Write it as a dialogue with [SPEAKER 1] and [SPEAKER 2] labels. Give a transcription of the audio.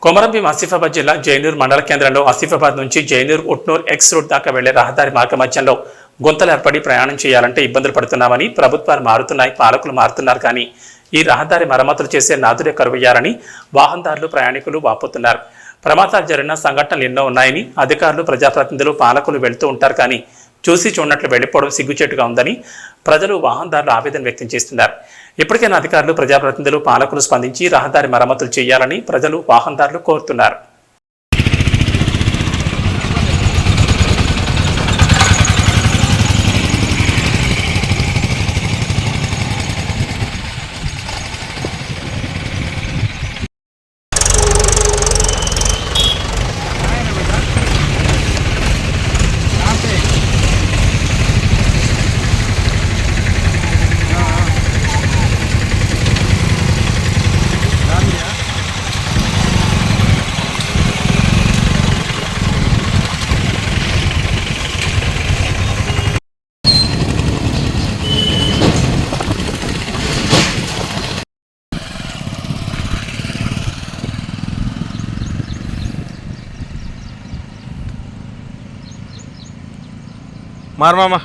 [SPEAKER 1] కొమరంభీం ఆసిఫాబాద్ జిల్లా జైనూర్ మండల కేంద్రంలో ఆసిఫాబాద్ నుంచి జైనూర్ ఉట్నూర్ ఎక్స్ రోడ్ దాకా వెళ్లే రహదారి మార్గ మధ్యంలో గుంతలు ఏర్పడి ప్రయాణం చేయాలంటే ఇబ్బందులు పడుతున్నామని ప్రభుత్వాలు మారుతున్నాయి, పాలకులు మారుతున్నారు, కానీ ఈ రహదారి మరమ్మతులు చేసే నాదుడే కరువయ్యారని వాహనదారులు, ప్రయాణికులు వాపోతున్నారు. ప్రమాదాలు జరిగిన సంఘటనలు ఎన్నో ఉన్నాయని అధికారులు, ప్రజాప్రతినిధులు, పాలకులు వెళ్తూ ఉంటారు, కానీ చూసి చూడనట్లు వెళ్లిపోవడం సిగ్గుచేటుగా ఉందని ప్రజలు, వాహనదారులు ఆవేదన వ్యక్తం చేస్తున్నారు. ఇప్పటికైనా అధికారులు, ప్రజాప్రతినిధులు, పాలకులు స్పందించి రహదారి మరమ్మతులు చేయాలని ప్రజలు, వాహనదారులు కోరుతున్నారు.
[SPEAKER 2] मार मामा